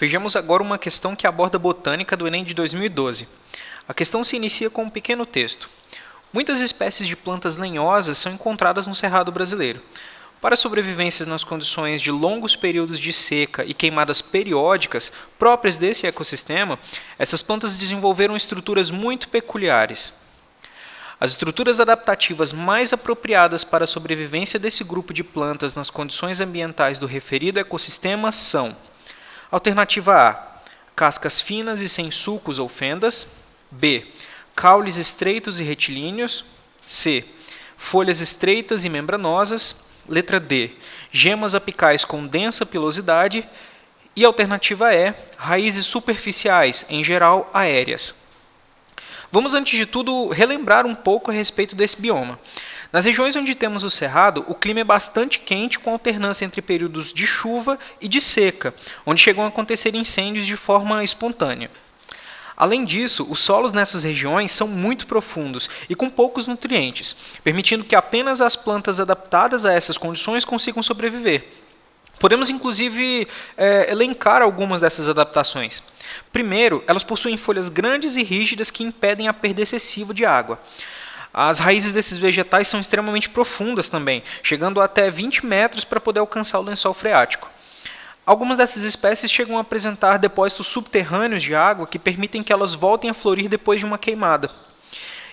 Vejamos agora uma questão que aborda botânica do Enem de 2012. A questão se inicia com um pequeno texto. Muitas espécies de plantas lenhosas são encontradas no Cerrado brasileiro. Para sobrevivência nas condições de longos períodos de seca e queimadas periódicas próprias desse ecossistema, essas plantas desenvolveram estruturas muito peculiares. As estruturas adaptativas mais apropriadas para a sobrevivência desse grupo de plantas nas condições ambientais do referido ecossistema são: alternativa A, cascas finas e sem sulcos ou fendas. B, caules estreitos e retilíneos. C, folhas estreitas e membranosas. Letra D, gemas apicais com densa pilosidade. E alternativa E, raízes superficiais, em geral aéreas. Vamos, antes de tudo, relembrar um pouco a respeito desse bioma. Nas regiões onde temos o Cerrado, o clima é bastante quente, com alternância entre períodos de chuva e de seca, onde chegam a acontecer incêndios de forma espontânea. Além disso, os solos nessas regiões são muito profundos e com poucos nutrientes, permitindo que apenas as plantas adaptadas a essas condições consigam sobreviver. Podemos, inclusive, elencar algumas dessas adaptações. Primeiro, elas possuem folhas grandes e rígidas que impedem a perda excessiva de água. As raízes desses vegetais são extremamente profundas também, chegando até 20 metros para poder alcançar o lençol freático. Algumas dessas espécies chegam a apresentar depósitos subterrâneos de água que permitem que elas voltem a florir depois de uma queimada.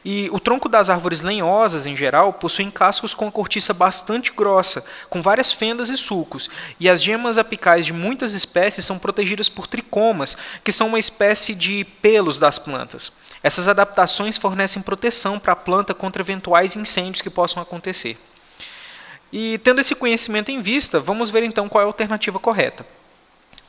E o tronco das árvores lenhosas, em geral, possuem cascos com cortiça bastante grossa, com várias fendas e sulcos, e as gemas apicais de muitas espécies são protegidas por tricomas, que são uma espécie de pelos das plantas. Essas adaptações fornecem proteção para a planta contra eventuais incêndios que possam acontecer. E, tendo esse conhecimento em vista, vamos ver então qual é a alternativa correta.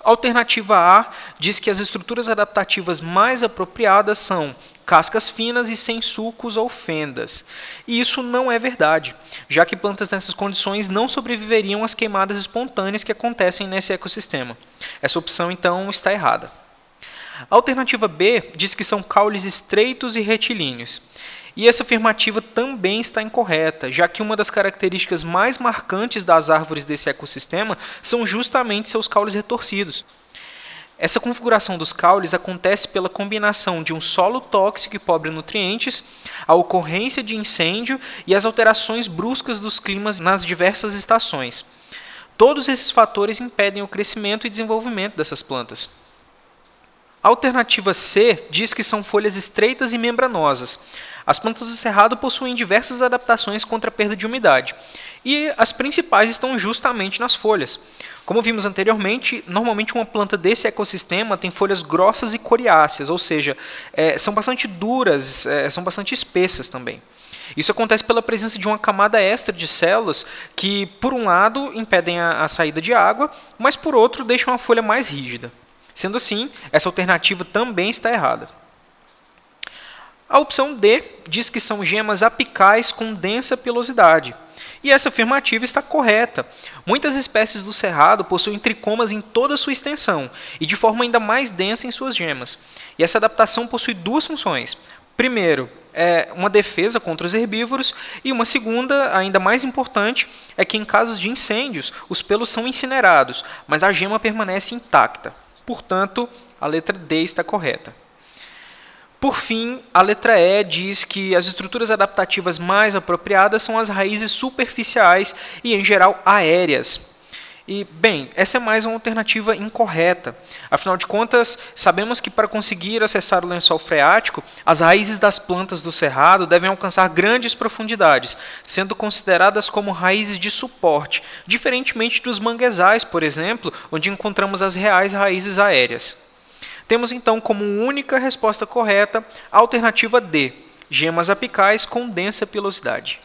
A alternativa A diz que as estruturas adaptativas mais apropriadas são cascas finas e sem sulcos ou fendas. E isso não é verdade, já que plantas nessas condições não sobreviveriam às queimadas espontâneas que acontecem nesse ecossistema. Essa opção, então, está errada. A alternativa B diz que são caules estreitos e retilíneos. E essa afirmativa também está incorreta, já que uma das características mais marcantes das árvores desse ecossistema são justamente seus caules retorcidos. Essa configuração dos caules acontece pela combinação de um solo tóxico e pobre em nutrientes, a ocorrência de incêndio e as alterações bruscas dos climas nas diversas estações. Todos esses fatores impedem o crescimento e desenvolvimento dessas plantas. A alternativa C diz que são folhas estreitas e membranosas. As plantas do Cerrado possuem diversas adaptações contra a perda de umidade, e as principais estão justamente nas folhas. Como vimos anteriormente, normalmente uma planta desse ecossistema tem folhas grossas e coriáceas, ou seja, são bastante duras, são bastante espessas também. Isso acontece pela presença de uma camada extra de células que, por um lado, impedem a saída de água, mas, por outro, deixam a folha mais rígida. Sendo assim, essa alternativa também está errada. A opção D diz que são gemas apicais com densa pilosidade. E essa afirmativa está correta. Muitas espécies do Cerrado possuem tricomas em toda a sua extensão e de forma ainda mais densa em suas gemas. E essa adaptação possui duas funções. Primeiro, uma defesa contra os herbívoros, e uma segunda, ainda mais importante, é que em casos de incêndios, os pelos são incinerados, mas a gema permanece intacta. Portanto, a letra D está correta. Por fim, a letra E diz que as estruturas adaptativas mais apropriadas são as raízes superficiais e, em geral, aéreas. E, bem, essa é mais uma alternativa incorreta. Afinal de contas, sabemos que para conseguir acessar o lençol freático, as raízes das plantas do Cerrado devem alcançar grandes profundidades, sendo consideradas como raízes de suporte, diferentemente dos manguezais, por exemplo, onde encontramos as reais raízes aéreas. Temos então como única resposta correta a alternativa D, gemas apicais com densa pilosidade.